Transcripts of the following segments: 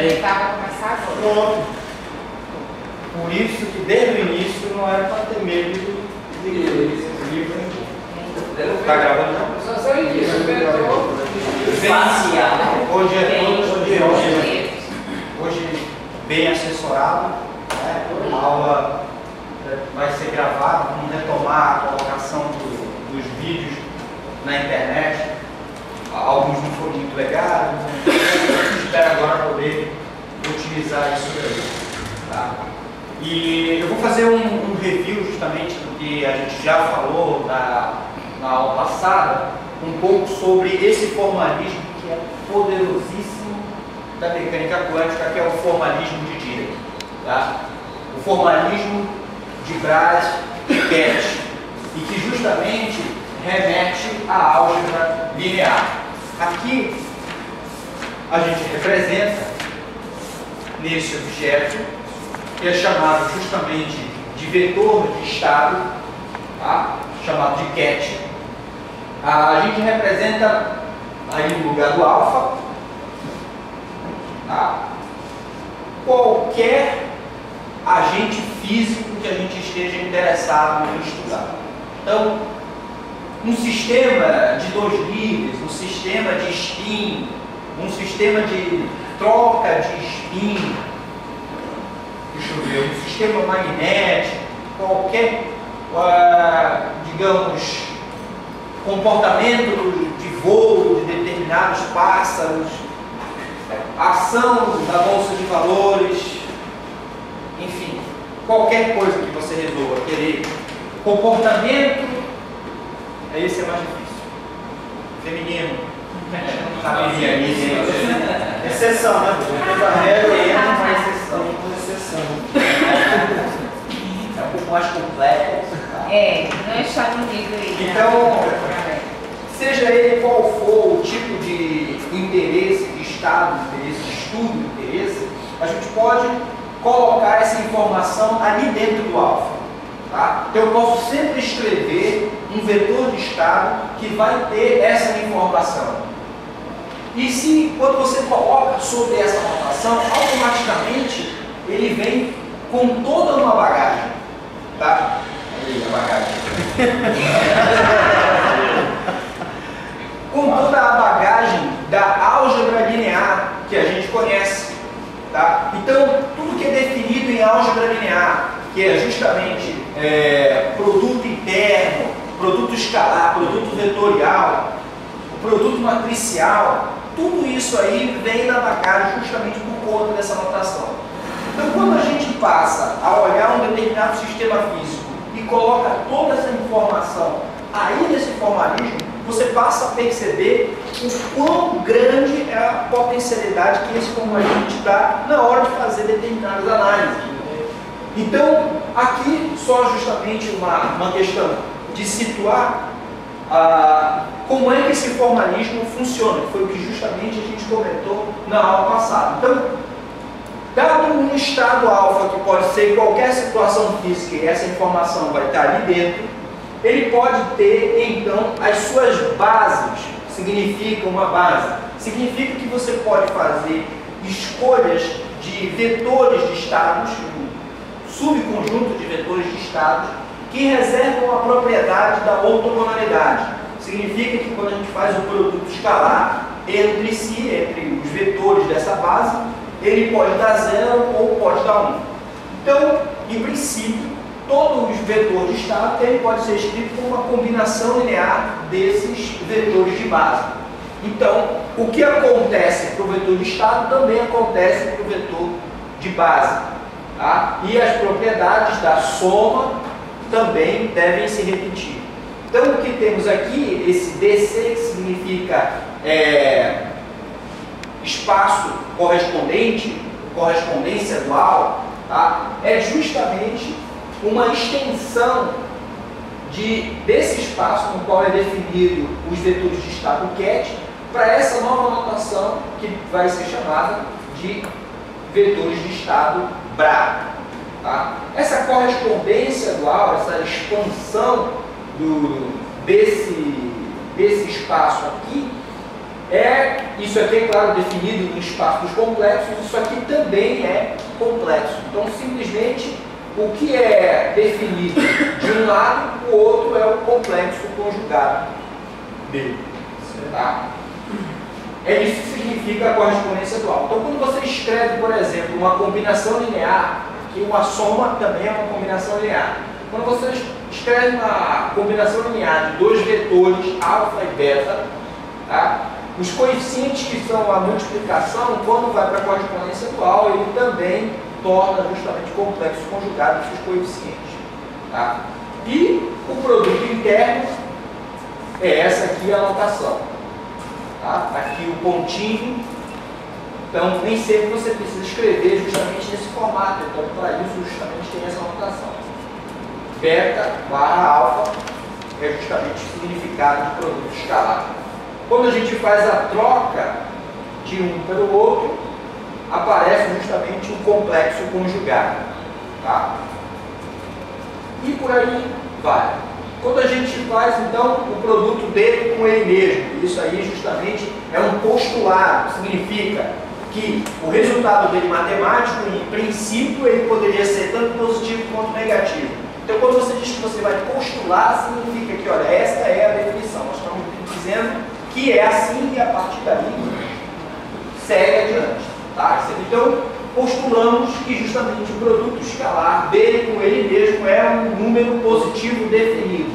Estava começando agora. Pronto. Por isso que desde o início não era para ter medo de livro. Está gravando não? Só o início, Hoje bem assessorado, né? A aula vai ser gravada, vamos retomar a colocação dos vídeos na internet. Alguns não foram muito legais, espero agora poder utilizar isso daí. Tá? E eu vou fazer um review justamente do que a gente já falou na aula passada, um pouco sobre esse formalismo que é poderosíssimo da mecânica quântica, que é o formalismo de Dirac. Tá? O formalismo de Braz e Ketch, e que justamente remete à álgebra linear. Aqui a gente representa nesse objeto, que é chamado justamente de vetor de estado, tá? Chamado de Ketch. A gente representa aí no lugar do alfa, tá? Qualquer agente físico que a gente esteja interessado em estudar. Então, um sistema de dois níveis, um sistema de spin, um sistema de troca de spin, deixa eu ver, um sistema magnético, qualquer, digamos, comportamento de voo de determinados pássaros, ação da bolsa de valores, enfim, qualquer coisa que você resolva querer, comportamento, esse é mais difícil. Feminino, saberia isso. Exceção, né? A regra é uma exceção. É um pouco mais complexo. Não está no nível aí. Então, seja ele qual for o tipo de interesse, de estado de interesse, de estudo de interesse, a gente pode colocar essa informação ali dentro do alfa. Tá? Então eu posso sempre escrever um vetor de estado que vai ter essa informação. E se, quando você coloca sobre essa notação, automaticamente ele vem com toda uma bagagem. Tá? Aí a bagagem. Com toda a bagagem da álgebra linear que a gente conhece. Tá? Então, tudo que é definido em álgebra linear, que é justamente produto interno, produto escalar, produto vetorial, produto matricial, tudo isso aí vem da bagagem justamente por conta dessa notação. Então, quando a gente passa a olhar um determinado sistema físico e coloca toda essa informação aí nesse formalismo, você passa a perceber o quão grande é a potencialidade que esse formalismo te dá na hora de fazer determinadas análises. Então, aqui só justamente uma questão de situar como é que esse formalismo funciona, que foi o que justamente a gente comentou na aula passada. Então, dado um estado alfa, que pode ser qualquer situação física e essa informação vai estar ali dentro, ele pode ter, então, as suas bases. Significa uma base? Significa que você pode fazer escolhas de vetores de estados, subconjunto de vetores de estados que reservam a propriedade da ortogonalidade. Significa que quando a gente faz um produto escalar entre si, entre os vetores dessa base, ele pode dar 0 ou pode dar 1. Então, em princípio, todo vetor de estado ele pode ser escrito como uma combinação linear desses vetores de base. Então, o que acontece para o vetor de estado também acontece para o vetor de base. Tá? E as propriedades da soma também devem se repetir. Então, o que temos aqui, esse DC, que significa espaço correspondente, correspondência dual, tá? É justamente uma extensão desse espaço no qual é definido os vetores de estado Ketch para essa nova notação que vai ser chamada de vetores de estado Bra. Tá? Essa correspondência dual, essa expansão desse espaço aqui, Isso aqui é claro definido em espaços complexos, isso aqui também é complexo. Então simplesmente o que é definido de um lado, o outro é o complexo conjugado dele. Tá? É isso que significa a correspondência dual. Então quando você escreve, por exemplo, uma combinação linear, que uma soma também é uma combinação linear. Quando você escreve uma combinação linear de dois vetores, alfa e beta, tá? Os coeficientes que são a multiplicação, quando vai para a correspondência dual, ele também torna justamente complexo conjugado esses coeficientes. Tá? E o produto interno é essa aqui a notação. Tá? Aqui o pontinho. Então, nem sempre você precisa escrever justamente nesse formato. Então, para isso, justamente tem essa notação. Beta barra alfa é justamente o significado de produto escalar. Quando a gente faz a troca de um pelo outro, aparece justamente um complexo conjugado. Tá? E por aí vai. Quando a gente faz, então, o produto dele com ele mesmo, isso aí justamente é um postulado, significa que o resultado dele matemático, em princípio, ele poderia ser tanto positivo quanto negativo. Então, quando você diz que você vai postular, significa que, olha, esta é a definição. Nós estamos dizendo que é assim e a partir dali segue adiante. Tá? Então, postulamos que justamente o produto escalar dele com ele mesmo é um número positivo definido.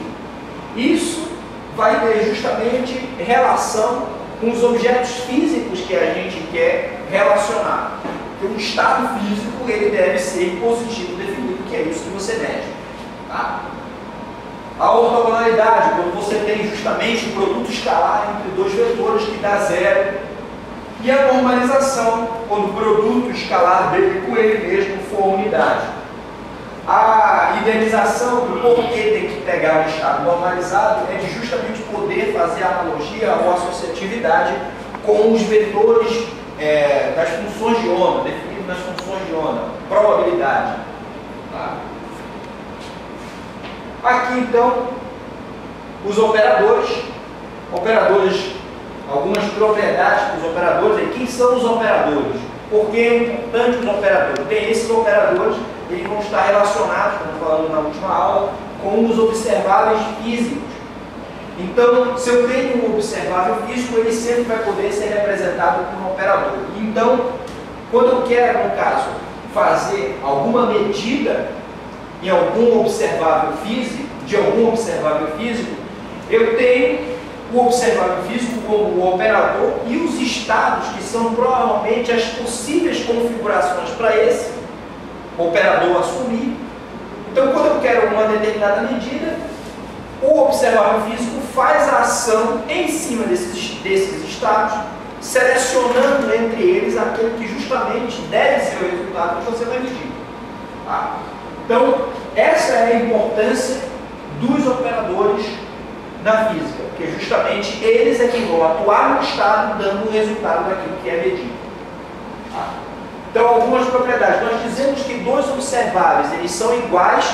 Isso vai ter justamente relação com os objetos físicos que a gente quer relacionar. Porque o estado físico ele deve ser positivo definido, que é isso que você mede. Tá? A ortogonalidade, quando você tem justamente o produto escalar entre dois vetores que dá zero. E a normalização, quando o produto escalar dele com ele mesmo for unidade. A idealização do porquê tem que pegar um estado normalizado é de justamente poder fazer a analogia ou associatividade com os vetores das funções de onda, definidos nas funções de onda, probabilidade. Tá? Aqui então, os operadores, algumas propriedades dos operadores. Quem são os operadores? Por que é importante os operadores? Bem, esses operadores eles vão estar relacionados, como falamos na última aula, com os observáveis físicos. Então, se eu tenho um observável físico, ele sempre vai poder ser representado por um operador. Então, quando eu quero, no caso, fazer alguma medida em algum observável físico, de algum observável físico, eu tenho o observável físico como o operador e os estados, que são provavelmente as possíveis configurações para esse operador assumir. Então, quando eu quero uma determinada medida, o observável físico faz a ação em cima desses estados, selecionando entre eles aquele que justamente deve ser o resultado que você vai medir. Tá? Então, essa é a importância dos operadores na física, porque justamente eles é que vão atuar no estado dando o resultado daquilo que é medido. Tá? Então, algumas propriedades. Nós dizemos que dois observáveis eles são iguais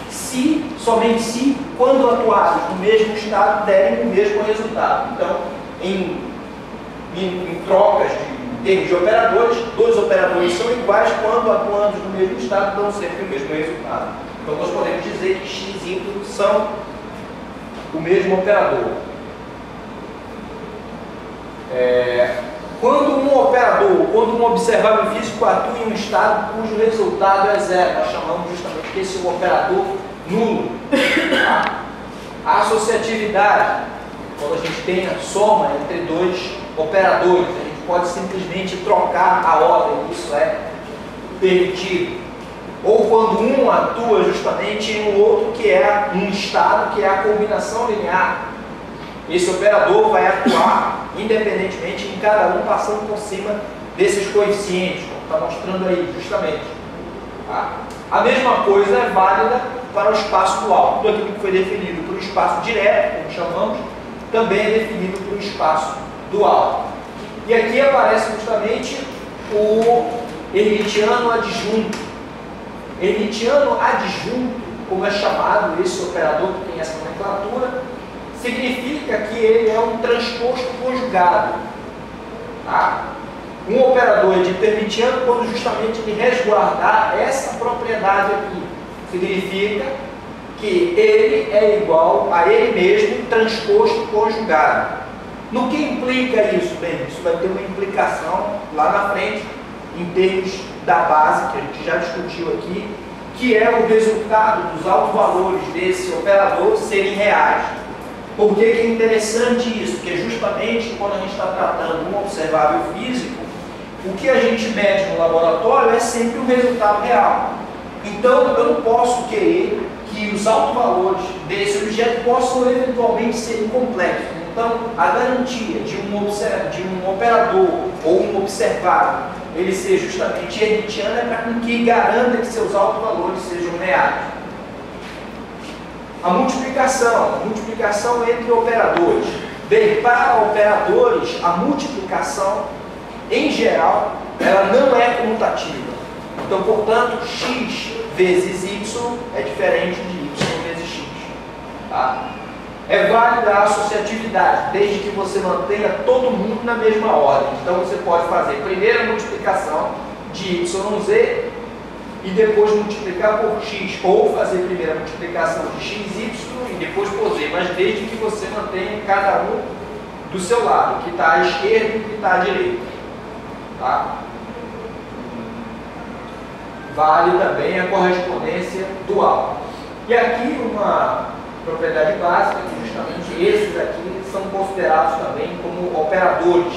se, somente se, quando atuados no mesmo estado, derem o mesmo resultado. Então, em trocas de termos de operadores, dois operadores são iguais quando atuando no mesmo estado, dão sempre o mesmo resultado. Então, nós podemos dizer que x e y são o mesmo operador. Quando um operador, quando um observável físico atua em um estado cujo resultado é zero, nós chamamos justamente desse operador nulo. Tá? A associatividade, quando a gente tem a soma entre dois operadores, a gente pode simplesmente trocar a ordem, isso é permitido. Ou quando um atua justamente em um outro, que é um estado, que é a combinação linear. Esse operador vai atuar independentemente em cada um, passando por cima desses coeficientes, como está mostrando aí justamente. Tá? A mesma coisa é válida para o espaço dual. Tudo aquilo que foi definido por um espaço direto, como chamamos, também é definido por um espaço dual. E aqui aparece justamente o hermitiano adjunto. Hermitiano adjunto, como é chamado esse operador que tem essa nomenclatura, significa que ele é um transposto conjugado. Tá? Um operador é de permitiano quando justamente ele resguardar essa propriedade aqui. Significa que ele é igual a ele mesmo transposto conjugado. No que implica isso? Bem, isso vai ter uma implicação lá na frente, em termos da base, que a gente já discutiu aqui, que é o resultado dos autovalores desse operador serem reais. Por que é interessante isso? Porque justamente quando a gente está tratando um observável físico, o que a gente mede no laboratório é sempre o resultado real. Então, eu não posso querer que os autovalores desse objeto possam eventualmente ser incomplexos. Então, a garantia de um operador ou um observável, ele ser justamente hermitiano, é para que garanta que seus autovalores sejam reais. A multiplicação entre operadores. Bem, para operadores, a multiplicação, em geral, ela não é comutativa. Então, portanto, x vezes y é diferente de y vezes x. Tá? É válida a associatividade, desde que você mantenha todo mundo na mesma ordem. Então, você pode fazer primeiro a multiplicação de yz e depois multiplicar por x, ou fazer primeiro a multiplicação de xy e depois por z, mas desde que você mantenha cada um do seu lado, que está à esquerda e que está à direita. Tá? Vale também a correspondência dual. E aqui uma propriedade básica, que justamente esses aqui são considerados também como operadores.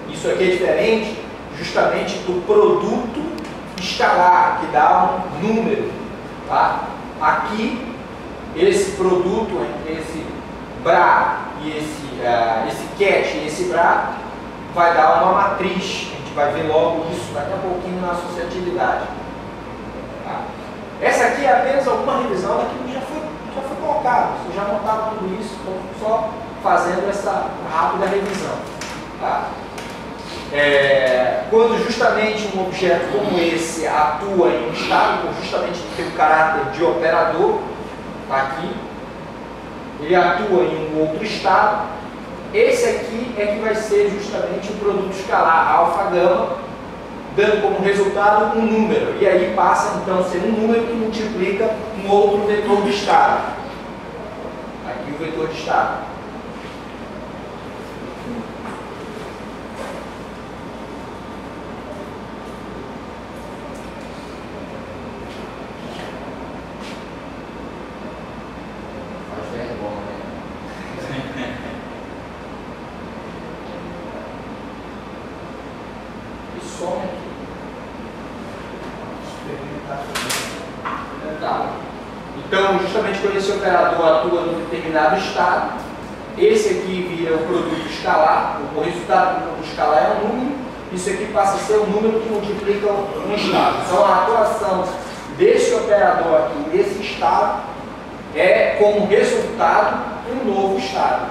Isso aqui é diferente justamente do produto escalar, que dá um número. Tá? Aqui, esse produto entre esse BRA e esse CAT e esse BRA vai dar uma matriz. A gente vai ver logo isso daqui a pouquinho na associatividade. Tá? Essa aqui é apenas alguma revisão daquilo que já foi colocado. Você já montava tudo isso, só fazendo essa rápida revisão. Tá? Quando justamente um objeto como esse atua em um estado, por justamente ter o caráter de operador, tá aqui, ele atua em um outro estado, esse aqui é que vai ser justamente o produto escalar alfa-gama, dando como resultado um número, e aí passa então a ser um número que multiplica um outro vetor de estado. Aqui o vetor de estado. Então, justamente quando esse operador atua num determinado estado, esse aqui vira o produto escalar, o resultado do produto escalar é um número, isso aqui passa a ser um número que multiplica um estado. Então, a atuação desse operador aqui, desse estado, é como resultado um novo estado.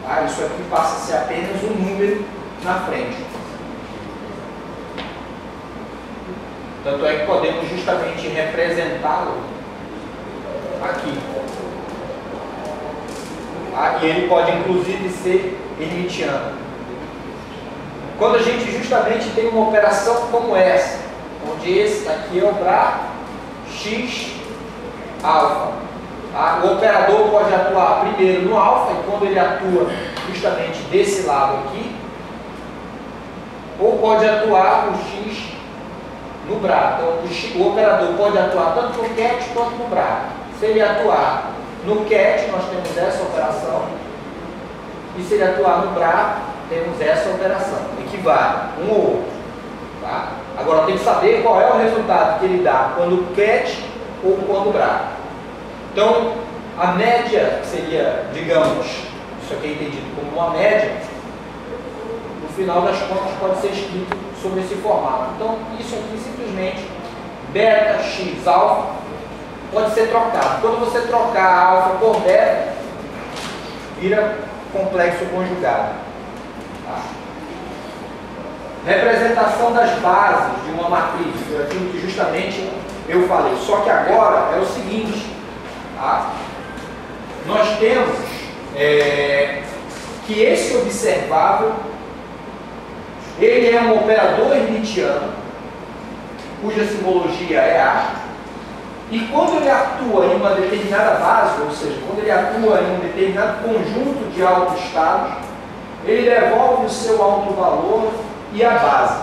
Tá? Isso aqui passa a ser apenas um número na frente. Tanto é que podemos justamente representá-lo aqui. E ele pode inclusive ser hermitiano. Quando a gente justamente tem uma operação como essa, onde esse aqui é o BRA x alfa, o operador pode atuar primeiro no alfa, e quando ele atua justamente desse lado aqui, ou pode atuar o x no BRA. Então o operador pode atuar tanto no CAT quanto no BRA. Se ele atuar no CAT, nós temos essa operação, e se ele atuar no BRA, temos essa operação. Equivale um ou outro. Tá? Agora tem que saber qual é o resultado que ele dá quando CAT ou quando BRA. Então, a média seria, digamos, isso aqui é entendido como uma média, no final das contas pode ser escrito sobre esse formato. Então, isso aqui simplesmente beta x alfa pode ser trocado. Quando você trocar alfa por beta, vira complexo conjugado. Tá? Representação das bases de uma matriz, foi aquilo que justamente eu falei. Só que agora é o seguinte, tá? Nós temos que esse observável ele é um operador hermitiano, cuja simbologia é A, e quando ele atua em uma determinada base, ou seja, quando ele atua em um determinado conjunto de autoestados, ele devolve o seu alto valor e a base.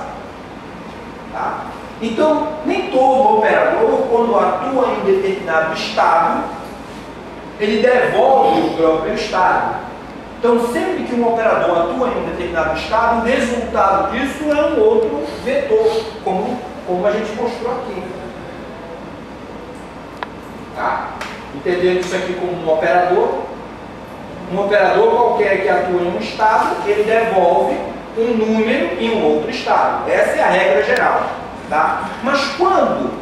Tá? Então, nem todo operador, quando atua em determinado estado, ele devolve o próprio estado. Então, sempre que um operador atua em um determinado estado, o resultado disso é um outro vetor, como a gente mostrou aqui. Tá? Entendendo isso aqui como um operador qualquer que atua em um estado, ele devolve um número em um outro estado. Essa é a regra geral. Tá? Mas quando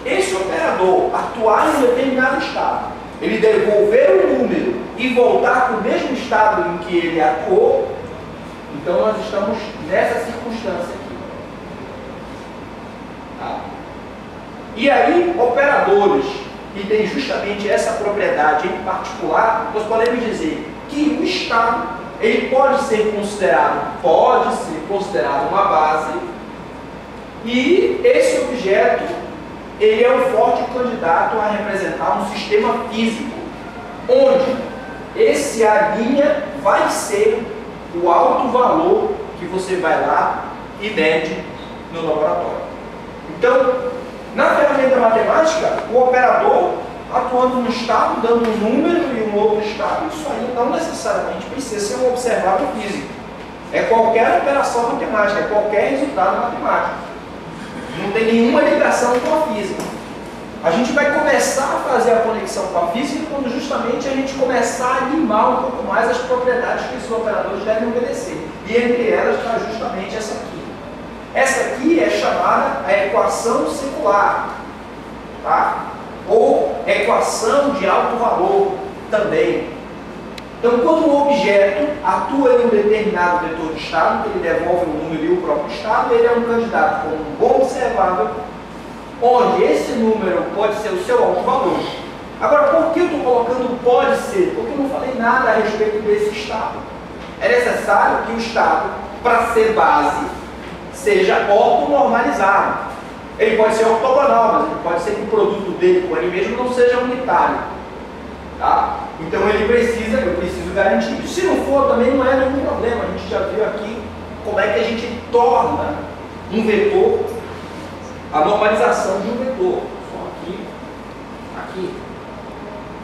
esse operador atuar em um determinado estado, ele devolver o número e voltar para o mesmo estado em que ele atuou, então nós estamos nessa circunstância aqui. Tá? E aí, operadores que têm justamente essa propriedade em particular, nós podemos dizer que o estado ele pode ser considerado uma base, e esse objeto ele é um forte candidato a representar um sistema físico, onde esse A' vai ser o alto valor que você vai lá e mede no laboratório. Então, na ferramenta matemática, o operador atuando num estado, dando um número e um outro estado, isso aí não necessariamente precisa ser um observável físico. É qualquer operação matemática, é qualquer resultado matemático. Não tem nenhuma ligação com a física. A gente vai começar a fazer a conexão com a física quando justamente a gente começar a limar um pouco mais as propriedades que esses operadores devem obedecer. E entre elas está justamente essa aqui. Essa aqui é chamada a equação secular, tá? Ou equação de alto valor também. Então, quando um objeto atua em um determinado vetor de estado, que ele devolve o número e o próprio estado, ele é um candidato como um bom observável, onde esse número pode ser o seu alto valor. Agora, por que eu estou colocando pode ser? Porque eu não falei nada a respeito desse estado. É necessário que o estado, para ser base, seja ortonormalizado. Ele pode ser ortogonal, mas ele pode ser que o produto dele com ele mesmo não seja unitário. Tá? Então eu preciso garantir isso. Se não for, também não é nenhum problema. A gente já viu aqui como é que a gente torna um vetor, a normalização de um vetor. Só aqui.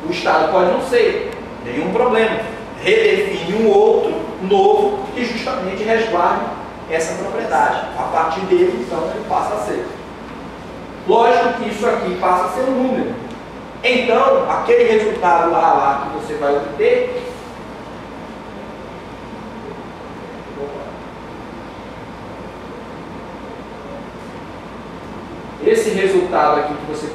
O estado pode não ser, nenhum problema. Redefine um outro novo que justamente resguarde essa propriedade. A partir dele, então, ele passa a ser. Lógico que isso aqui passa a ser um número. Então, aquele resultado lá que você vai obter, esse resultado aqui que você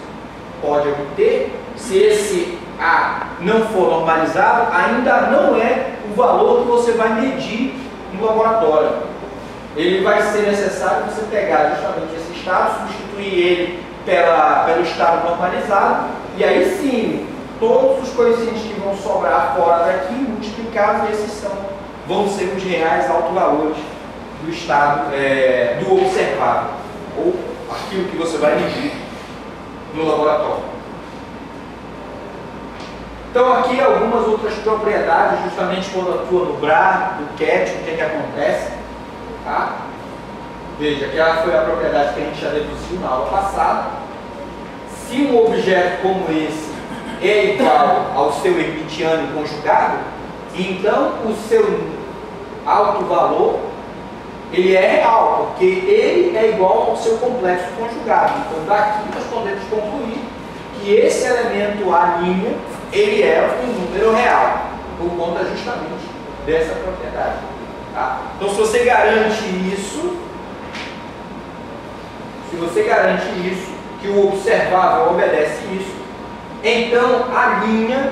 pode obter, se esse A não for normalizado, ainda não é o valor que você vai medir no laboratório. Ele vai ser necessário você pegar justamente esse estado, substituir ele pelo estado normalizado, e aí sim, todos os coeficientes que vão sobrar fora daqui, multiplicados, esses vão ser os reais autovalores do estado, do observável, ou aquilo que você vai medir no laboratório. Então aqui algumas outras propriedades, justamente quando atua no BRA, no CAT, o que é que acontece. Tá? Veja, aquela foi a propriedade que a gente já deduziu na aula passada. Se um objeto como esse é igual ao seu hermitiano conjugado, então o seu alto valor ele é real, porque ele é igual ao seu complexo conjugado. Então daqui nós podemos concluir que esse elemento A', ele é um número real, por conta justamente dessa propriedade. Tá? Então se você garante isso, que o observável obedece isso, então a linha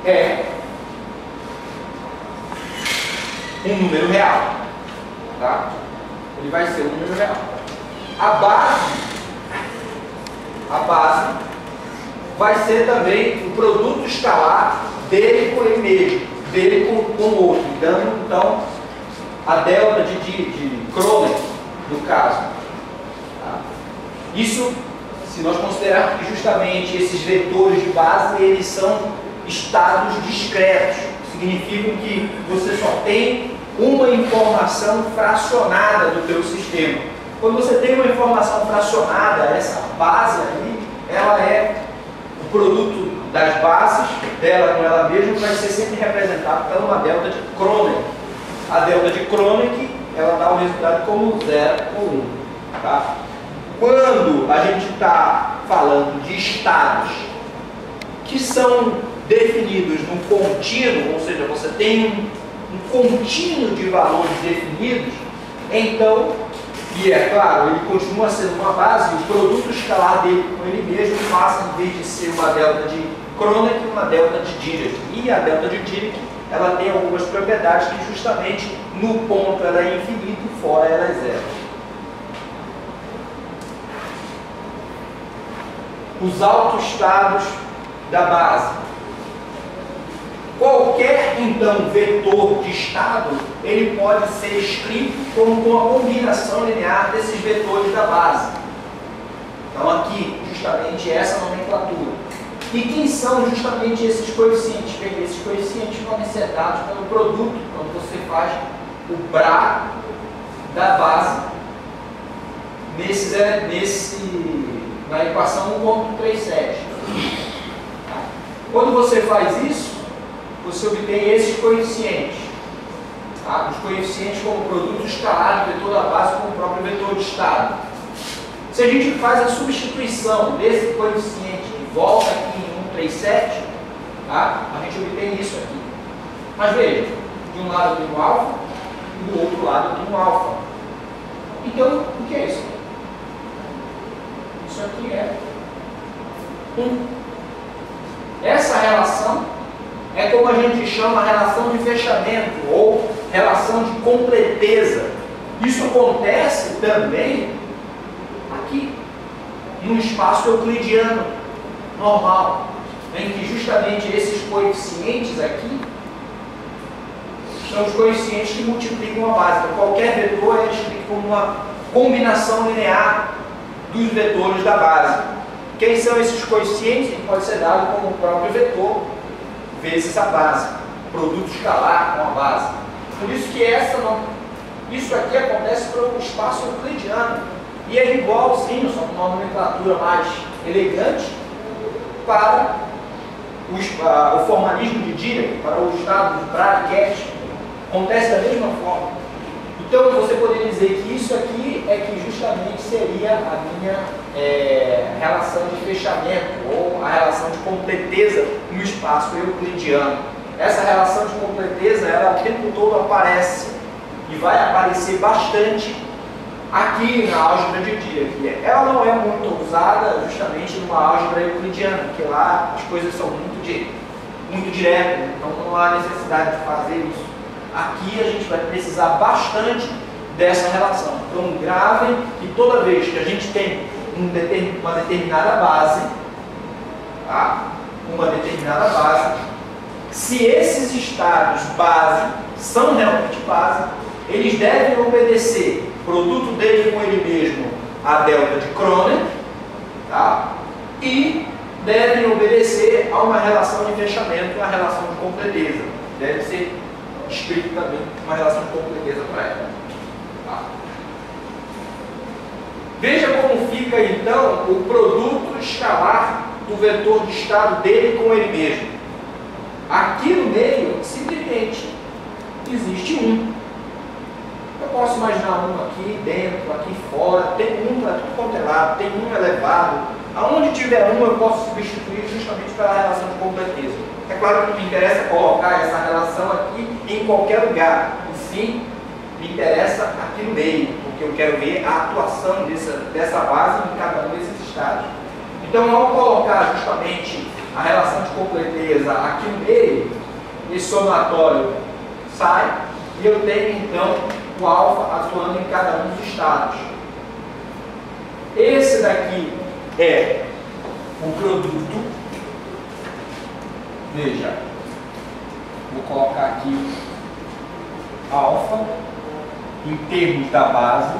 é um número real. Tá? Ele vai ser um número real. A base vai ser também o produto escalar dele com ele mesmo, dele com o outro, dando então a delta de Crowley, no caso. Tá? Isso, se nós considerarmos que justamente esses vetores de base, eles são estados discretos, significam que você só tem uma informação fracionada do teu sistema. Quando você tem uma informação fracionada, essa base ali, ela é o produto das bases dela com ela mesma, vai ser sempre representado por uma delta de Kroneck. A delta de Kroneck, ela dá o resultado como 0 ou 1. Tá? Quando a gente está falando de estados que são definidos num contínuo, ou seja, você tem um contínuo de valores definidos, então, e é claro, ele continua sendo uma base, o produto escalar dele com ele mesmo passa, em vez de ser uma delta de Kroneck, uma delta de Dirac. E a delta de Dirac, ela tem algumas propriedades que justamente no ponto ela é infinita e fora ela é zero. Os autoestados da base. Qualquer, então, vetor de estado, ele pode ser escrito como uma combinação linear desses vetores da base. Então, aqui, justamente essa nomenclatura. E quem são justamente esses coeficientes? Bem, esses coeficientes podem ser dados pelo produto, quando você faz o BRA da base na equação 1.37. Quando você faz isso, você obtém esses coeficientes. Tá? Os coeficientes como produto escalar do vetor da base com o próprio vetor de estado. Se a gente faz a substituição desse coeficiente de volta aqui em 137, tá? A gente obtém isso aqui. Mas veja, de um lado eu tenho um alfa e do outro lado eu tenho um alfa. Então, o que é isso? Isso aqui é 1. Essa relação é como a gente chama a relação de fechamento ou relação de completeza. Isso acontece também aqui, no espaço euclidiano normal, em que justamente esses coeficientes aqui são os coeficientes que multiplicam a base. Então, qualquer vetor é escrito como uma combinação linear dos vetores da base. Quem são esses coeficientes? Ele pode ser dado como o próprio vetor vezes a base, produto escalar com a base. Por isso que isso aqui acontece para o espaço euclidiano e é igualzinho, só com uma nomenclatura mais elegante para o formalismo de Dirac, para o estado de Bragg-Ketch. Acontece da mesma forma. Então você poderia dizer que isso aqui é que justamente seria a minha relação de fechamento ou a relação de completeza no espaço euclidiano. Essa relação de completeza, ela o tempo todo aparece e vai aparecer bastante aqui na álgebra de Dirac. Ela não é muito usada justamente numa álgebra euclidiana, porque lá as coisas são muito diretas, então não há necessidade de fazer isso. Aqui a gente vai precisar bastante dessa relação. Então gravem que toda vez que a gente tem uma determinada base, tá? Se esses estados base são realmente base, eles devem obedecer produto dele com ele mesmo a delta de Kroneck, tá? E devem obedecer a uma relação de fechamento, a relação de completeza. Deve ser escrito também uma relação de completeza para ela. Tá? Veja como fica então o produto escalar do vetor de estado dele com ele mesmo. Aqui no meio, simplesmente, existe um. Eu posso imaginar um aqui dentro, aqui fora, tem um para tudo quanto é lado, tem um elevado. Aonde tiver um, eu posso substituir justamente pela relação de completeza. É claro que me interessa colocar essa relação aqui em qualquer lugar, e sim, me interessa aqui no meio, porque eu quero ver a atuação dessa base em cada um desses estados. Então, ao colocar justamente a relação de completeza aqui no meio, esse somatório sai, e eu tenho então o alfa atuando em cada um dos estados. Esse daqui é o produto. Veja, vou colocar aqui alfa em termos da base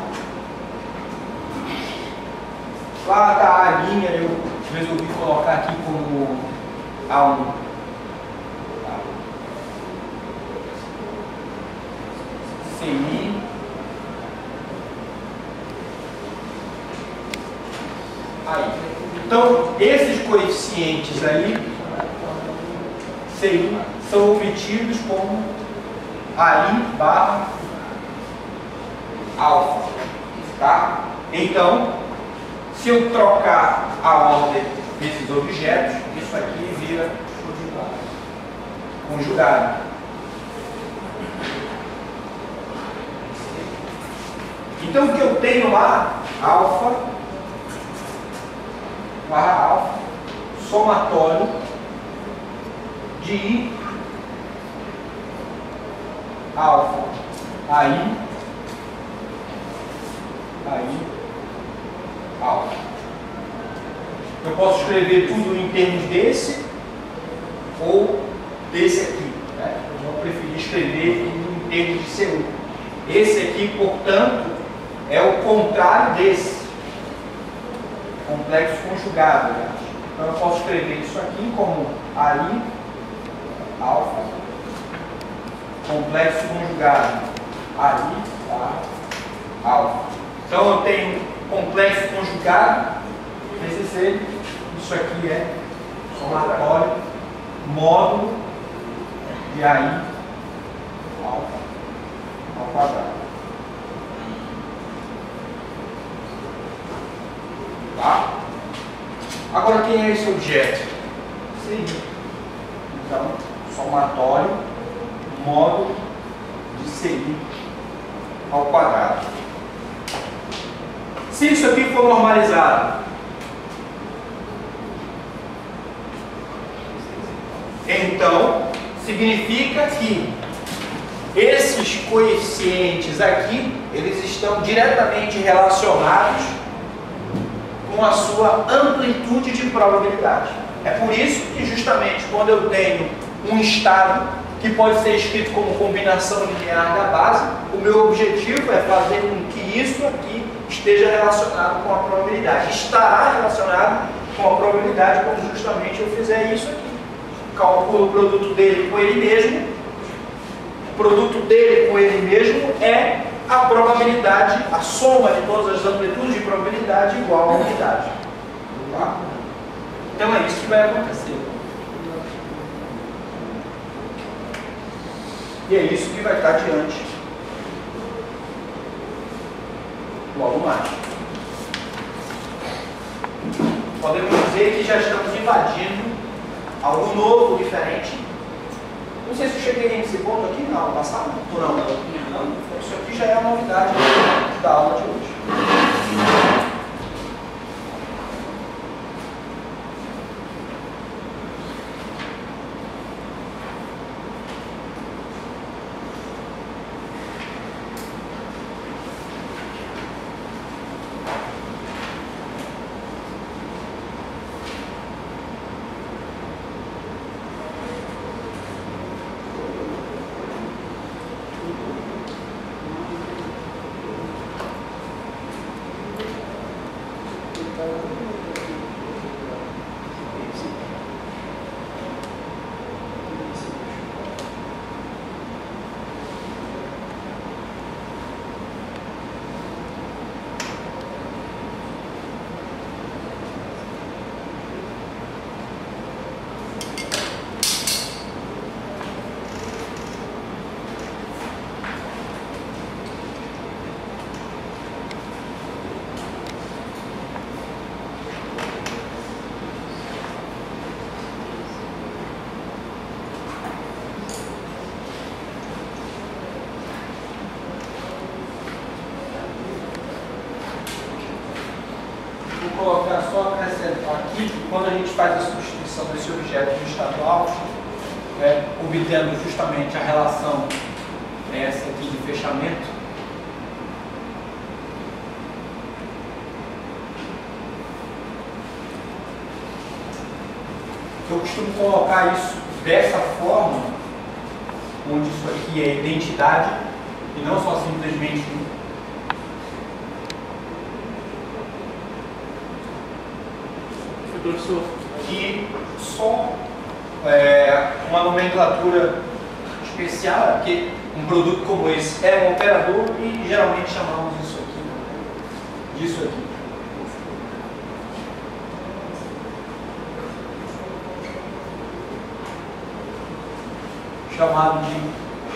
Lá está a linha, eu resolvi colocar aqui como A1. Tá? CI. Aí. Então, esses coeficientes aí, CI, são obtidos como AI barra alfa. Tá? Então, se eu trocar a ordem desses objetos, isso aqui vira conjugado. Então, o que eu tenho lá, alfa barra alfa, somatório de I alfa, AI alfa. Eu posso escrever tudo em termos desse ou desse aqui. Né? Eu vou preferir escrever em termos de C1. Esse aqui, portanto, é o contrário desse. Complexo conjugado. Né? Então eu posso escrever isso aqui como AI alfa, complexo conjugado AI barra alfa. Então eu tenho complexo conjugado, PCC, isso aqui é somatório, módulo de AI alfa ao quadrado. Tá? Agora quem é esse objeto? Sim. Então, somatório, módulo de CI ao quadrado. Se isso aqui for normalizado, então significa que esses coeficientes aqui, eles estão diretamente relacionados com a sua amplitude de probabilidade. É por isso que justamente quando eu tenho um estado que pode ser escrito como combinação linear da base, o meu objetivo é fazer com que isso aqui esteja relacionado com a probabilidade. Estará relacionado com a probabilidade quando justamente eu fizer isso aqui. Calculo o produto dele com ele mesmo. O produto dele com ele mesmo é a probabilidade, a soma de todas as amplitudes de probabilidade igual à unidade. Tá? Então é isso que vai acontecer. E é isso que vai estar diante logo mais. Podemos dizer que já estamos invadindo algo novo, diferente. Não sei se eu cheguei nesse ponto aqui na aula passada. Ou não? Não. Isso aqui já é a novidade da aula de hoje. Colocar só acrescentar aqui que quando a gente faz a substituição desse objeto no estado alto, obtendo justamente a relação essa aqui de fechamento, eu costumo colocar isso dessa forma, onde isso aqui é identidade e não só simplesmente professor. E só uma nomenclatura especial, porque um produto como esse é um operador e geralmente chamamos isso aqui, disso aqui. Chamado de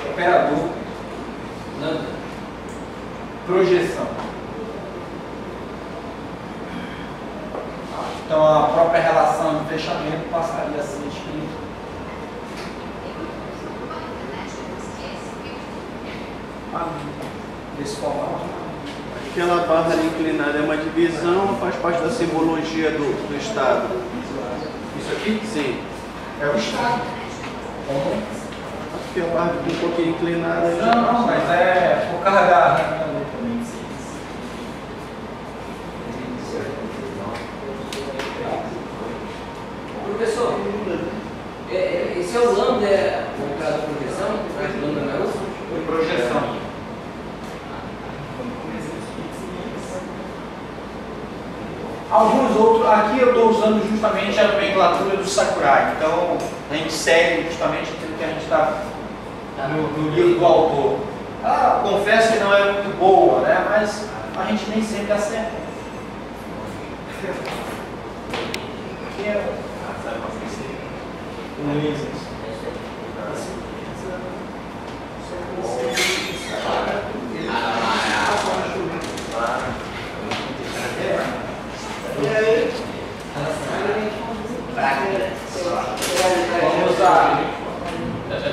operador lambda. Projeção. Então a própria relação de fechamento passaria a ser escrita desse formato. Aquela barra ali inclinada é uma divisão, faz parte da simbologia do estado. Isso aqui? Sim. É o estado. Aqui a barra um pouquinho inclinada. Não, mas é por causa da... Professor, esse é o lambda, o operador de projeção, mas lambda não é o? Projeção. Alguns outros, aqui eu estou usando justamente a nomenclatura do Sakurai, então a gente segue justamente aquilo que a gente está no livro do autor. Confesso que não é muito boa, né? Mas a gente nem sempre acerta. Aqui é um laser.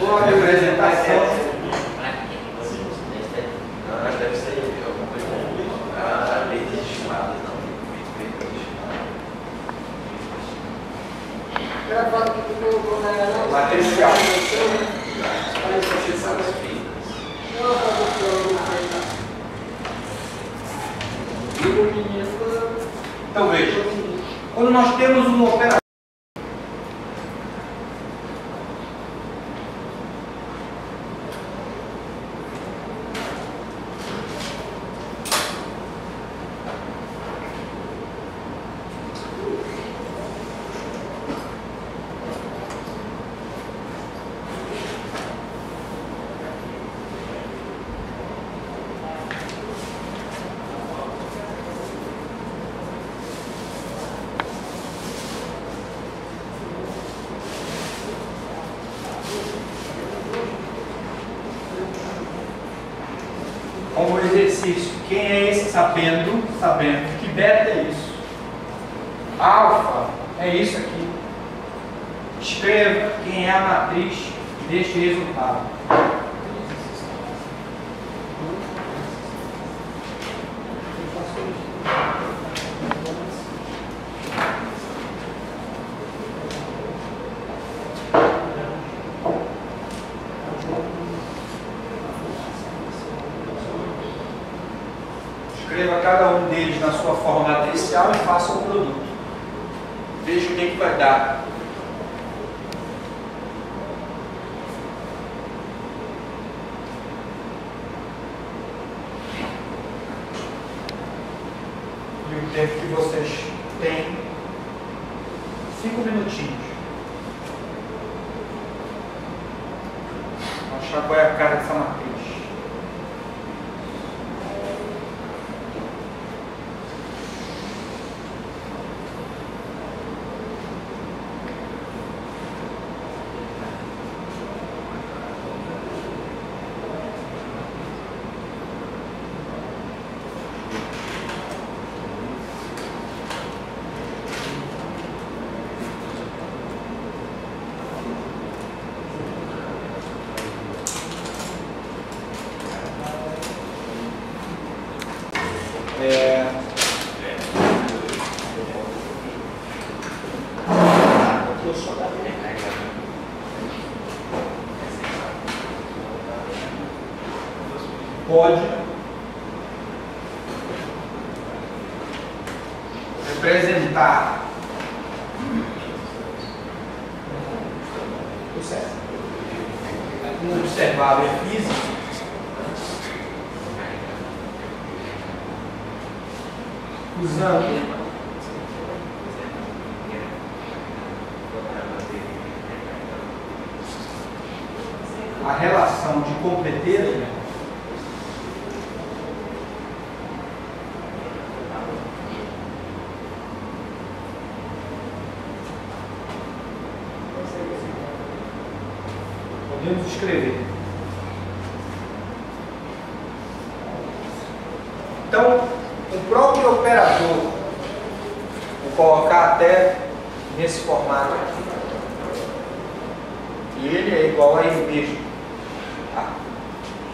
Vamos à representação. Deve ser alguma coisa lei das estimadas, não. Matricial. Então veja, quando nós temos um operador, como exercício, quem é esse sabendo que beta é isso, alfa é isso aqui, escreva quem é a matriz deste resultado. Escreva cada um deles na sua forma matricial e faça o produto. Veja o que vai dar. E o tempo que vocês têm, 5 minutinhos. Vamos achar qual é a cara dessa matriz. Pode representar um observável físico usando a relação de completeza, podemos escrever. Então, o próprio operador, vou colocar até nesse formato aqui, e ele é igual a ele mesmo. Tá?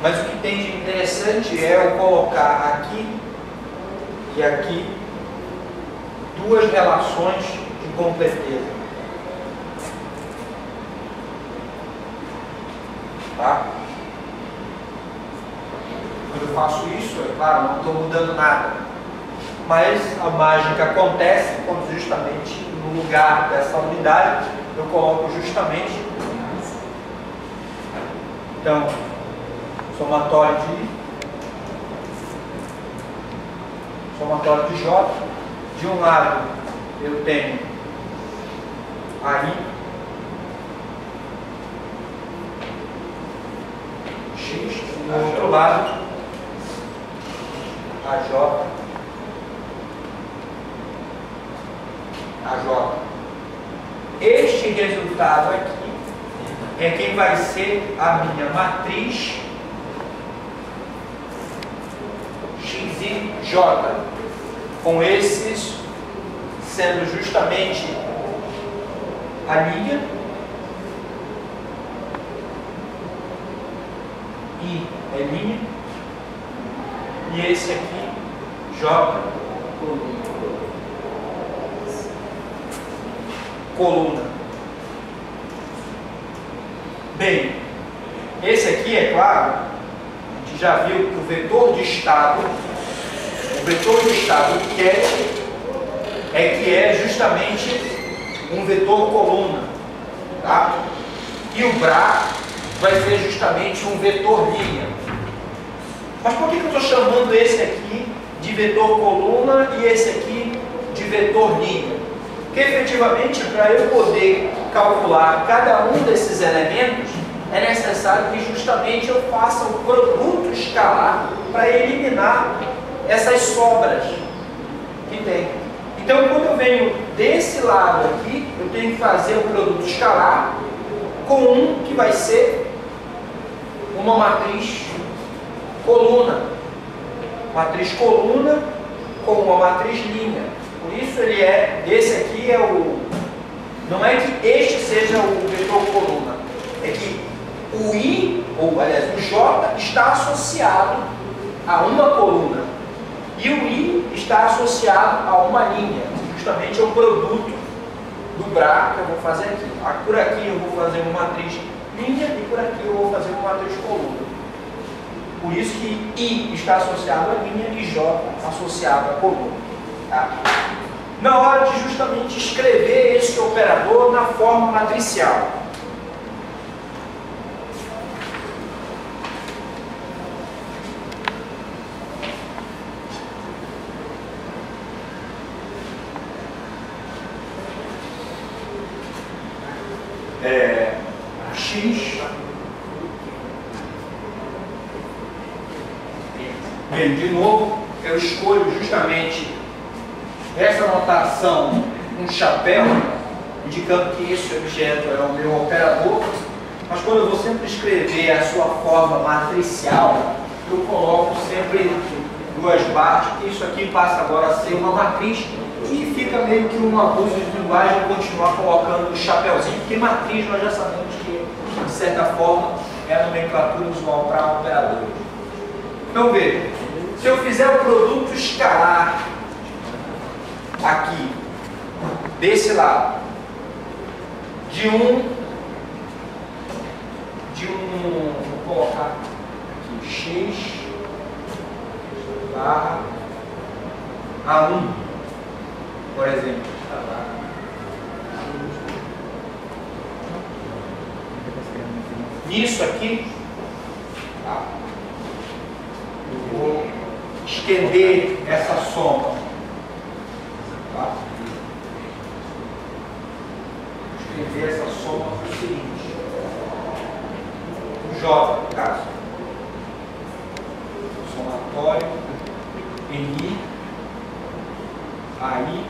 Mas o que tem de interessante é eu colocar aqui e aqui duas relações de completeza. Tá? Quando eu faço isso, é claro, não estou mudando nada. Mas a mágica acontece quando justamente no lugar dessa unidade eu coloco justamente. Então, somatório de J. De um lado eu tenho aí X, do outro lado AJ. Este resultado aqui é quem vai ser a minha matriz X e J, com esses sendo justamente a linha I é linha e esse aqui J coluna. Bem, esse aqui, é claro, a gente já viu que o vetor de estado que é justamente um vetor coluna, tá? E o BRA vai ser justamente um vetor linha. Mas por que eu estou chamando esse aqui de vetor coluna e esse aqui de vetor linha? Porque efetivamente, para eu poder calcular cada um desses elementos, é necessário que justamente eu faça um produto escalar para eliminar essas sobras que tem. Então, quando eu venho desse lado aqui, eu tenho que fazer um produto escalar com um que vai ser uma matriz coluna. Matriz coluna com uma matriz linha. Por isso ele é, esse aqui é o, não é que este seja o vetor coluna, é que o I, ou aliás, o J está associado a uma coluna e o I está associado a uma linha, justamente é o produto do BRA que eu vou fazer aqui. Por aqui eu vou fazer uma matriz linha e por aqui eu vou fazer uma matriz coluna. Por isso que I está associado a linha e J associado a coluna. Tá? Na hora de justamente escrever esse operador na forma matricial. X. Bem, de novo, eu escolho justamente essa notação, um chapéu, indicando que esse objeto é o meu operador, mas quando eu vou sempre escrever a sua forma matricial, eu coloco sempre duas barras, porque isso aqui passa agora a ser uma matriz, e fica meio que um abuso de linguagem continuar colocando o chapéuzinho, porque matriz nós já sabemos que, de certa forma, é a nomenclatura usual para operadores. Então veja, se eu fizer o produto escalar aqui, desse lado, vou colocar aqui, X barra A1, por exemplo. Nisso aqui, tá? Eu vou estender essa soma. Tá? Vou estender essa soma para o seguinte. J, no caso. Somatório NI, AI,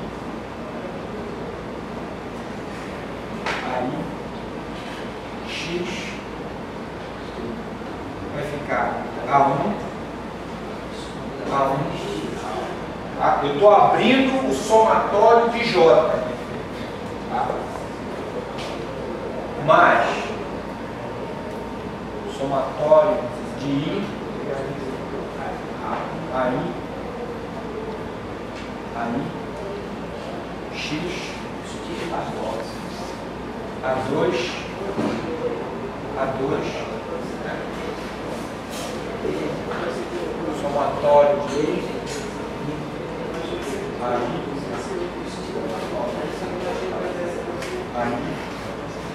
X, vai ficar A1, tá? Eu estou abrindo o somatório de J, tá? Mais somatório de I, AI, X, A2, somatório de I, AI,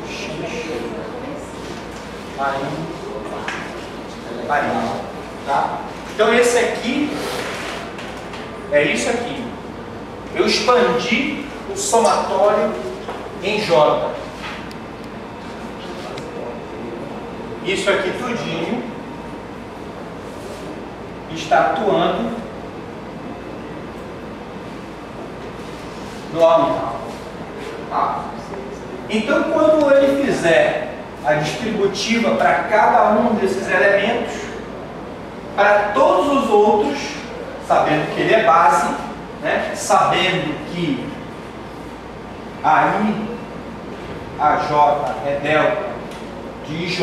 X, AI, tá? Então esse aqui é isso aqui. Eu expandi o somatório em J. Isso aqui tudinho está atuando no A1. Tá? Então, quando ele fizer a distributiva para cada um desses elementos, para todos os outros, sabendo que ele é base, né? Sabendo que AI, AJ é delta de IJ,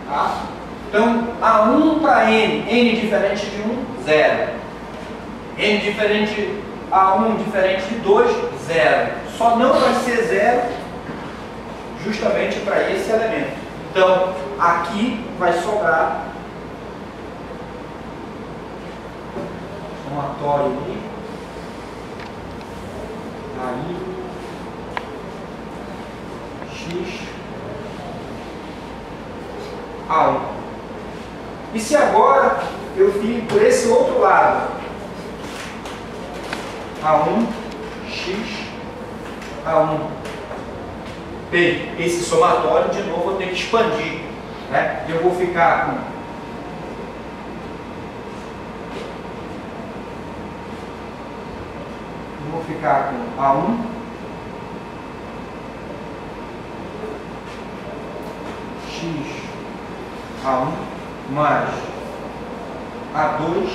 tá? Então, A1 para N diferente de 1, 0. N diferente A1 diferente de 2, 0. Só não vai ser 0 justamente para esse elemento. Então, aqui vai sobrar somatório I, AI, X, A1. E se agora eu vir por esse outro lado, A1, X, A1, bem, esse somatório de novo eu tenho que expandir, né? Eu vou ficar com A1, X, A1 mais A2,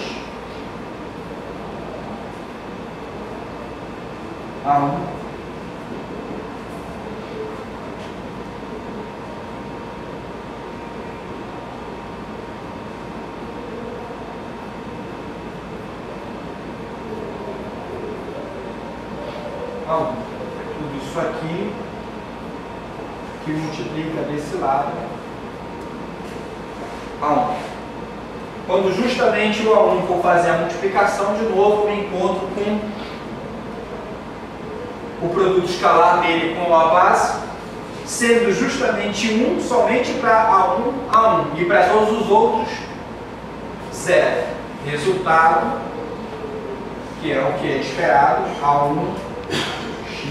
A1 A1. Tudo isso aqui que multiplica desse lado A1. Quando justamente o A1 for fazer a multiplicação, de novo eu me encontro com o produto escalar dele com a base, sendo justamente 1 somente para A1, A1, e para todos os outros, 0. Resultado, que é o que é esperado, A1, X,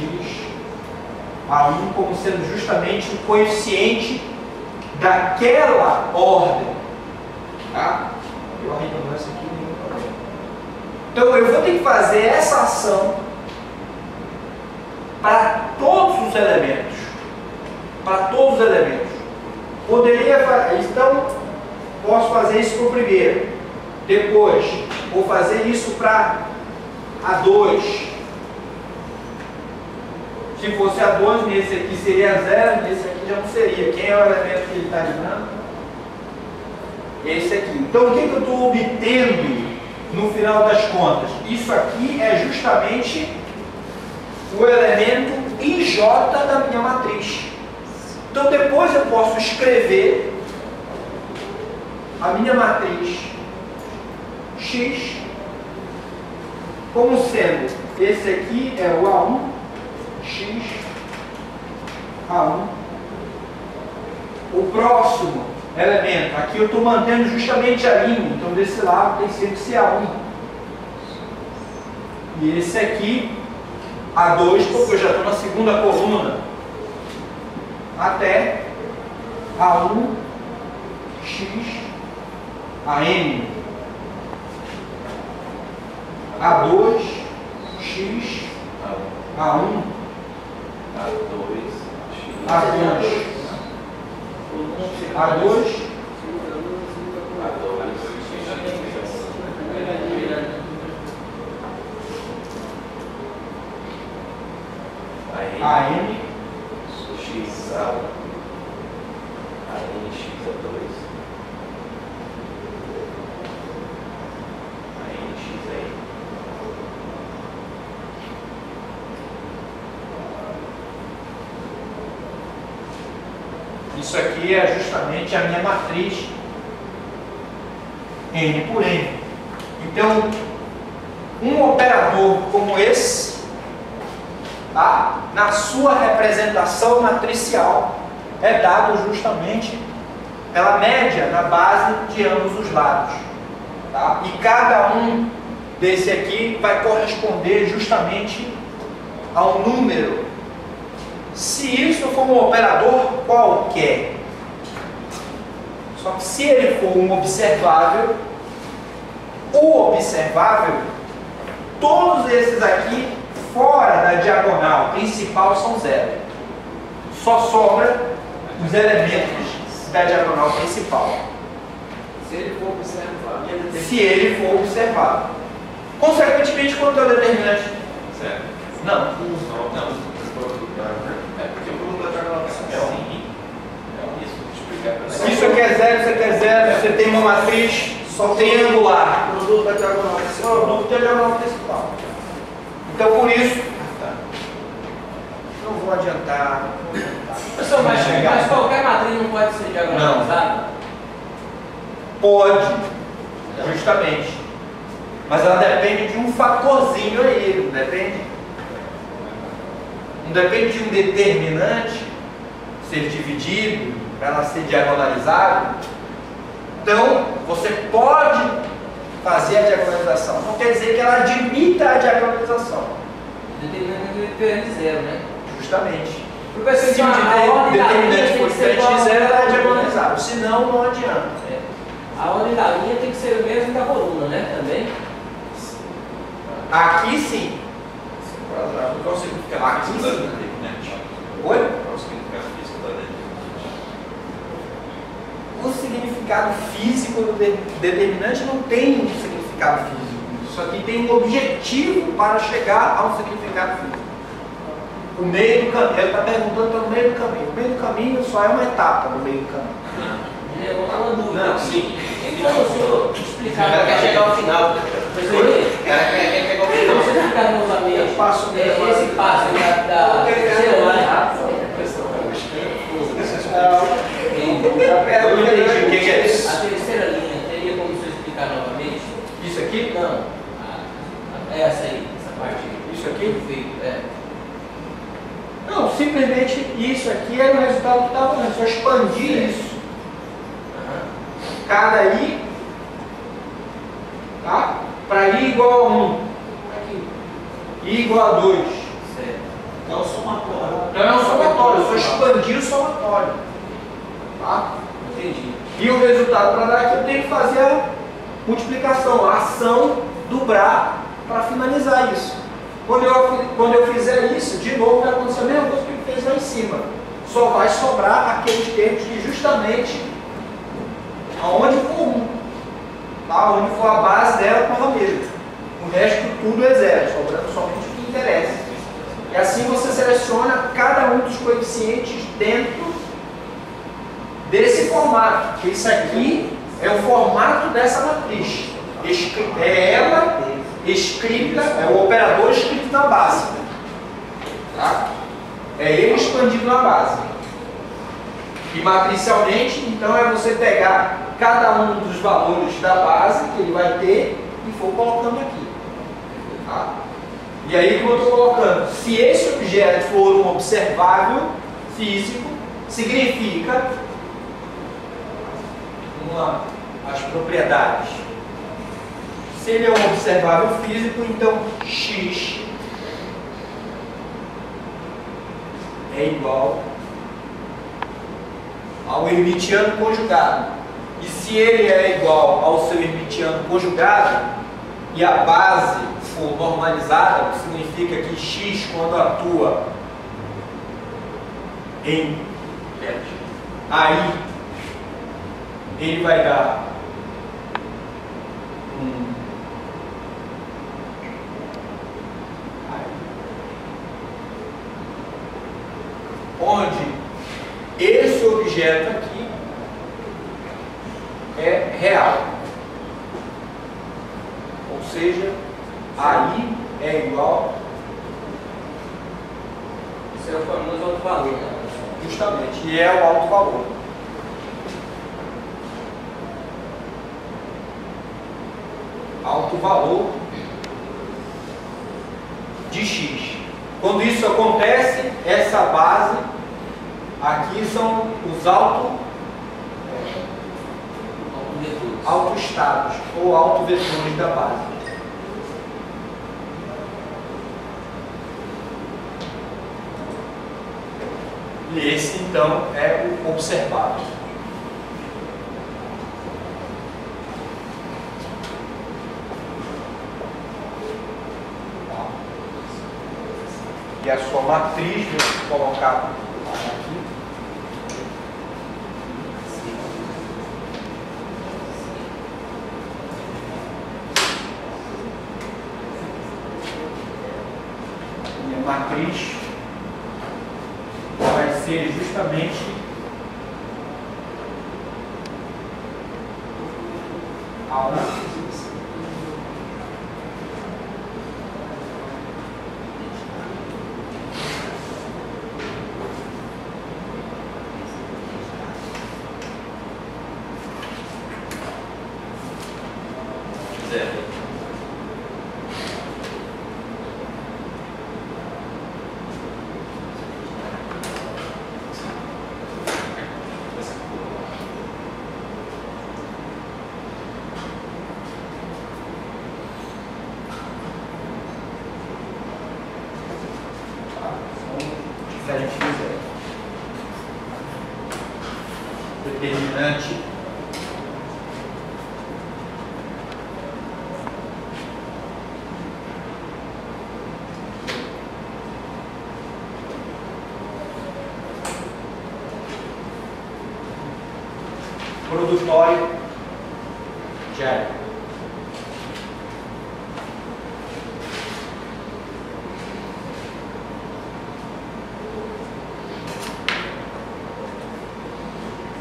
A1 como sendo justamente o coeficiente daquela ordem. Tá? Eu arredondar isso aqui, nenhum problema. Então eu vou ter que fazer essa ação para todos os elementos. Para todos os elementos. Então, posso fazer isso para o primeiro. Depois, vou fazer isso para A2. Se fosse A2, nesse aqui seria 0, nesse aqui já não seria. Quem é o elemento que ele está ligando? Esse aqui. Então, o que eu estou obtendo no final das contas? Isso aqui é justamente o elemento IJ da minha matriz. Então, depois eu posso escrever a minha matriz X como sendo, esse aqui é o A1, X, A1. O próximo elemento, aqui eu estou mantendo justamente a linha, então desse lado tem sempre esse A1. E esse aqui, A2, porque eu já estou na segunda coluna, até A1, X, AM, A2, X, A1, A2, A2, AM, X, A, AM, X, A2, AM, X, A. Isso aqui é justamente a minha matriz N por N. Então, um operador como esse, tá, na sua representação matricial, é dado justamente pela média na base de ambos os lados. Tá? E cada um desse aqui vai corresponder justamente ao número. Se isso for um operador qualquer, só que se ele for um observável, o observável, todos esses aqui fora da diagonal principal são zero. Só sobra os elementos da diagonal principal. Se ele for observável. Se ele for observável. Consequentemente, quanto é o determinante? Certo. Não. Não. É porque o produto da diagonal principal. Sim. É isso, vou explicar para Se isso aqui é zero, isso aqui é zero, você tem uma matriz só triangular. Produto da diagonal principal. Produto da diagonal principal. Então, por isso, não vou adiantar. Professor, mas qualquer matriz não pode ser diagonalizada? Pode, justamente. Mas ela depende de um fatorzinho aí, não depende? Não depende de um determinante ser dividido para ela ser diagonalizada. Então, você pode fazer a diagonalização. Não quer dizer que ela admita a diagonalização. Determinante de zero, né? Justamente. Professor, Se o a ordem da linha determinante tem for que ser diferente de zero, ela é igual, diagonalizável. Senão, não adianta. A ordem da linha tem que ser o mesmo da coluna, né? Também? Aqui sim. Qual o significado Aqui físico da sim. determinante? Oi? Qual o significado físico da determinante? O significado físico do determinante não tem um significado físico. Isso aqui tem um objetivo para chegar a um significado físico. O meio do caminho, ele está perguntando pelo meio do caminho. O meio do caminho só é uma etapa do meio do caminho. É uma dúvida. Não, sim. Então, o senhor O explicar. cara quer chegar ao final. Professor, O cara quer pegar o se final. você explicar novamente esse passo da Eu não entendi o que é isso. a terceira linha, teria como você explicar novamente? Isso aqui? Não. Essa aí, essa parte. Isso aqui? Perfeito, é. Não, simplesmente isso aqui era o resultado que estava antes. Eu expandi isso. Cada i, tá? Para i igual a 1. Aqui. I igual a 2. Certo. É o somatório. Então é um somatório, eu só expandi o somatório. Tá? Entendi. E o resultado para dar aqui eu tenho que fazer a multiplicação, a ação, dobrar para finalizar isso. Quando eu fizer isso, de novo vai acontecer a mesma coisa que ele fez lá em cima. Só vai sobrar aqueles termos que justamente aonde for 1. Tá? Onde for a base dela com ela mesma. O resto tudo é zero, sobrando somente o que interessa. E assim você seleciona cada um dos coeficientes dentro desse formato. Porque isso aqui é o formato dessa matriz. É ela escrita, é o operador escrito na base. Tá? É ele expandido na base. E matricialmente, então, é você pegar cada um dos valores da base que ele vai ter e for colocando aqui. Tá? E aí, como eu estou colocando, se esse objeto for um observável físico, significa as propriedades. Se ele é um observável físico, então x é igual ao hermitiano conjugado. E se ele é igual ao seu hermitiano conjugado e a base for normalizada, que significa que x, quando atua em aí, ele vai dar onde esse objeto aqui é real, ou seja, aí é igual, Isso é o famoso alto valor, né? justamente, e é o alto valor. Alto valor de x. Quando isso acontece, essa base aqui são os autoestados ou autovetores da base. E esse então é o observado. E a sua matriz, vou colocar aqui. Minha matriz vai ser justamente a se a gente fizer determinante produtório de área.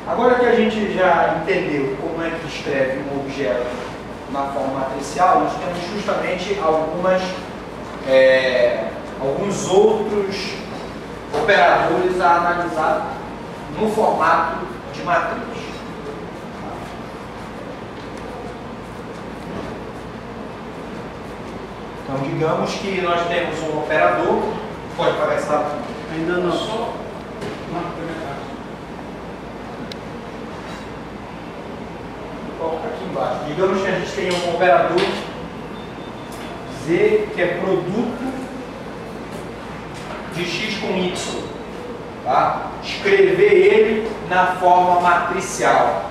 Agora que a gente já entendeu como é que escreve um objeto na forma matricial, nós temos justamente alguns outros operadores a analisar no formato de matriz. Então, digamos que nós temos um operador, pode pagar esse lado? Ainda não. Só Coloca aqui embaixo. Digamos que a gente tem um operador Z que é produto de x com y. Tá? Escrever ele na forma matricial.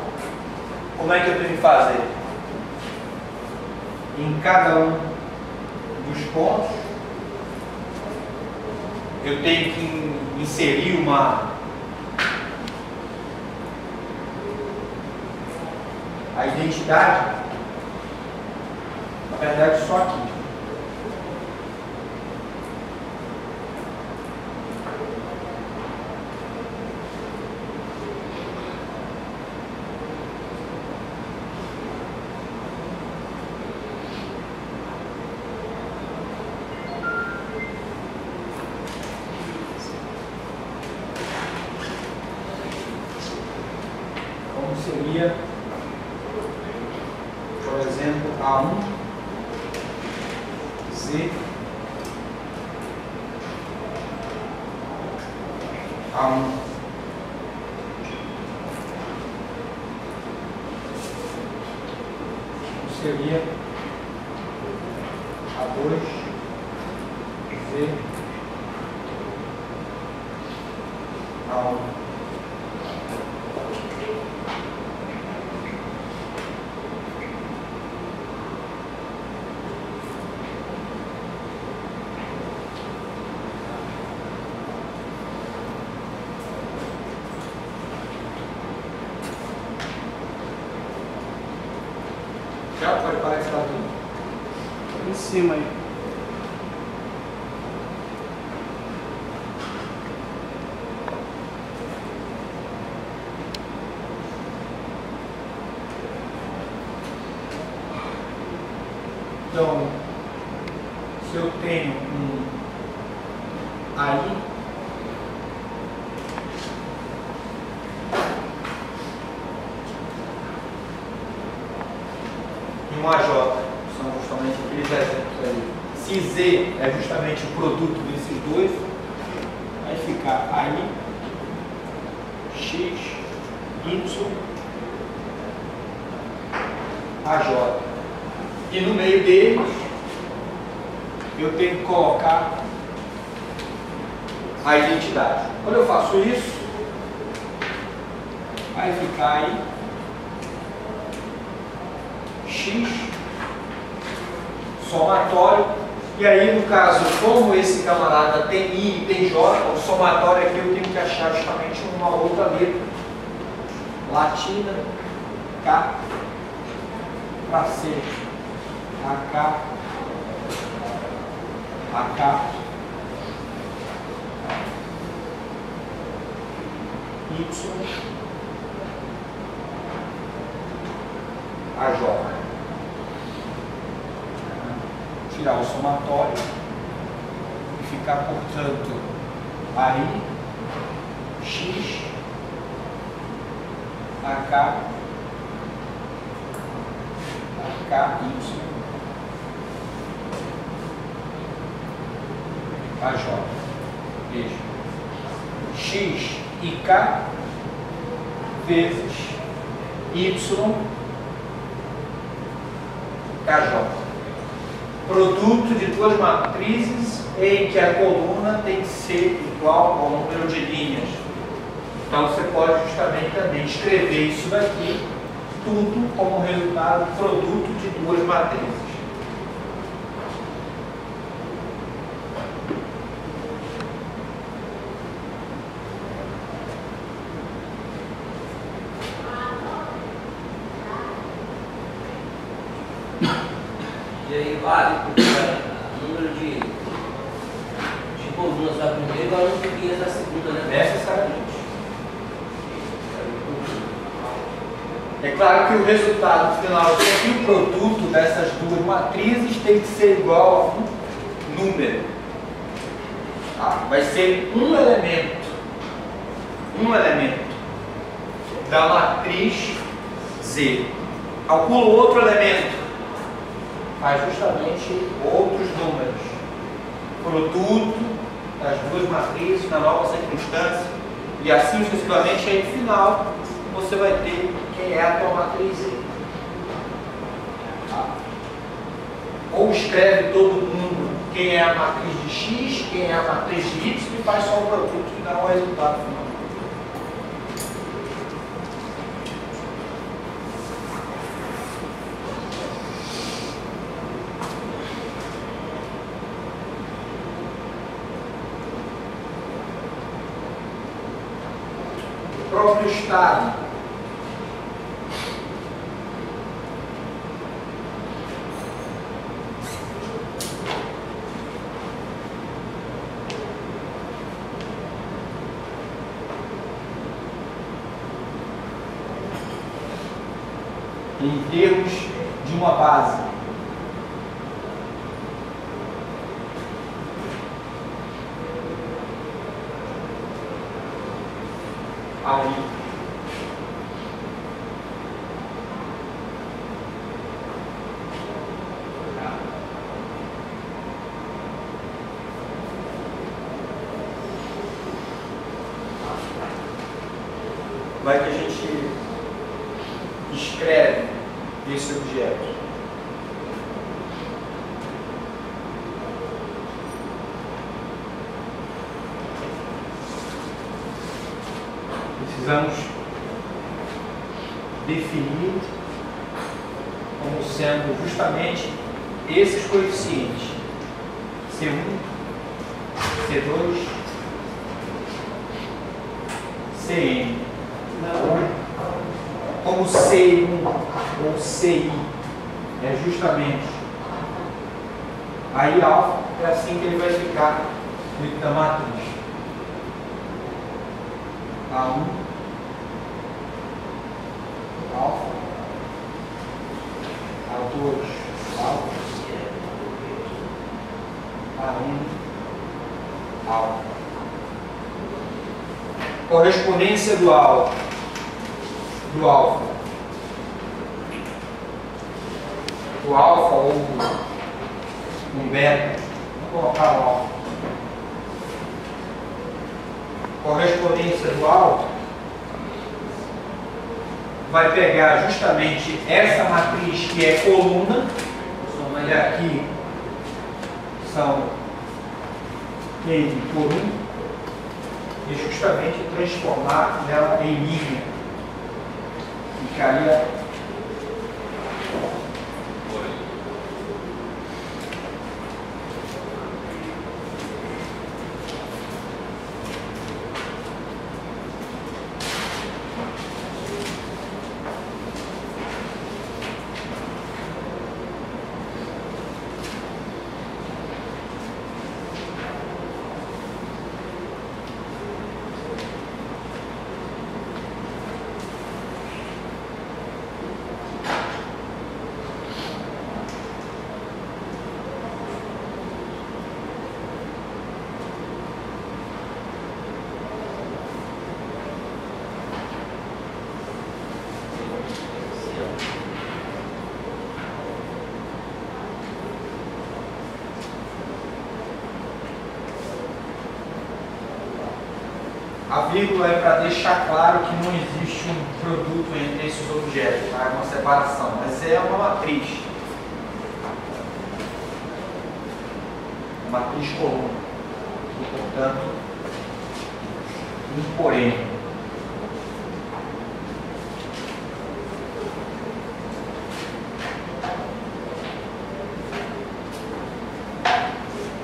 Como é que eu tenho que fazer? Em cada um dos pontos, eu tenho que inserir a identidade, na verdade, só aqui. Como seria, por exemplo, A1, Z, A1, seria A2, Z, A1. cima aí. Então, se eu tenho aí, e um AJ, são justamente aqueles exemplos ali. Se Z é justamente o produto desses dois, vai ficar aí, X, Y, AJ. E no meio deles, eu tenho que colocar a identidade. Quando eu faço isso, vai ficar aí X, somatório. E aí, no caso, como esse camarada tem I e tem J, o somatório aqui eu tenho que achar justamente uma outra letra latina, K, para C. AK, Y, AJ. Tirar o somatório e ficar, portanto, aí, X, AK, Y, AJ. Veja. X e K vezes Y, KJ. Produto de duas matrizes em que a coluna tem que ser igual ao número de linhas. Então você pode justamente também escrever isso daqui, tudo como resultado produto de duas matrizes. E aí vale, porque o número de colunas da primeira igual ao número de linhas da segunda, né? Necessariamente. É claro que o resultado final aqui, o produto dessas duas matrizes tem que ser igual a um número. Tá? Vai ser um elemento da matriz Z. Calcula outro elemento, faz justamente outros números. Produto das duas matrizes na nova circunstância e assim sucessivamente. Aí no final você vai ter quem é a tua matriz Z. Tá? Ou escreve todo mundo quem é a matriz de X, quem é a matriz de Y e faz só o produto e dá o resultado final. Próprio estado. Em termos de uma base. Aí. Vai que a gente escreve esse objeto. Precisamos definir como sendo justamente esses coeficientes C1, C2, Cn. Como C1 ou CI é justamente Aí alfa é assim que ele vai ficar dentro da matriz. A1, alfa, A2, alfa, A1, alfa. Correspondência do alfa. O alfa ou um beta, vou colocar o alfa. Correspondência do alfa vai pegar justamente essa matriz que é coluna, e aqui são N por 1, e justamente transformar ela em linha. Ficaria a vírgula é para deixar claro que não existe um produto entre esses objetos, tá? É uma separação, mas é uma matriz. Uma matriz coluna. E, portanto, 1 por N.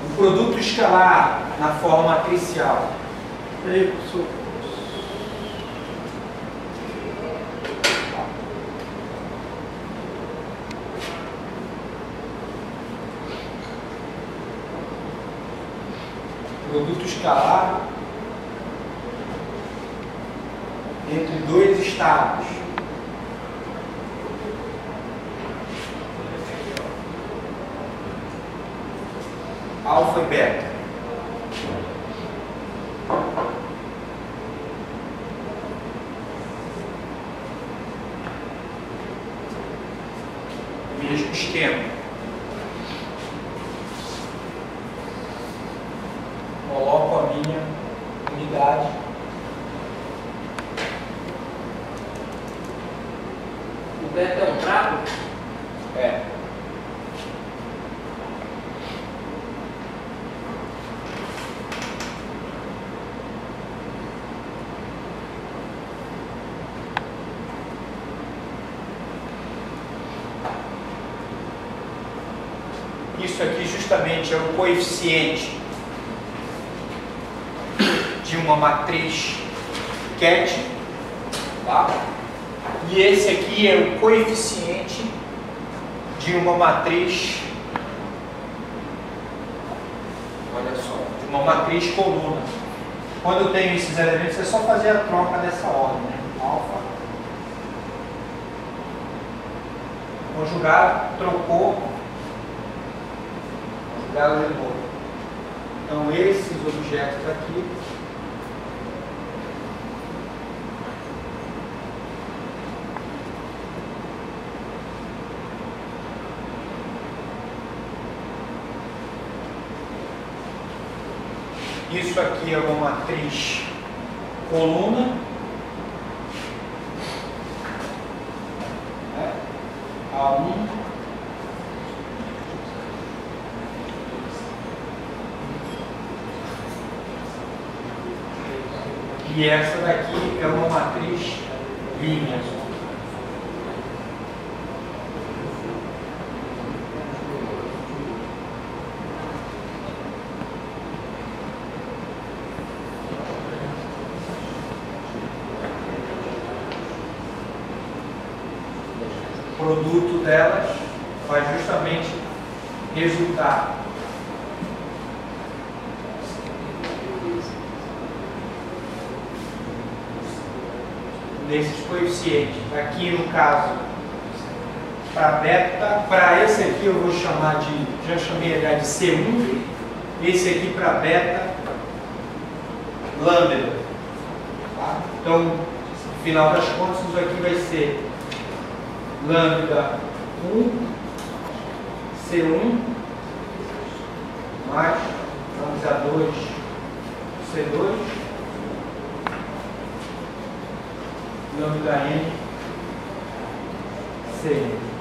O produto escalar na forma matricial. E aí, professor? Produto escalar entre dois estados. Alfa e beta. Mesmo esquema. Coloco a minha unidade. O beta é um trapo? É. Isso aqui justamente é o coeficiente de uma matriz ket, tá? E esse aqui é o coeficiente de uma matriz, olha só, de uma matriz coluna. Quando eu tenho esses elementos, é só fazer a troca dessa ordem, né? Alfa, conjugado, trocou, conjugado de novo. Então esses objetos aqui isso aqui é uma matriz coluna, né? A1, e essa daqui é uma matriz linha. O produto delas vai justamente resultar desses coeficientes. Aqui no caso, para beta, para esse aqui eu vou chamar de, já chamei já de C1, esse aqui para beta, lambda. Tá? Então, no final das contas, isso aqui vai ser lambda 1, C1, mais lambda 2, C2, lambda n, C1.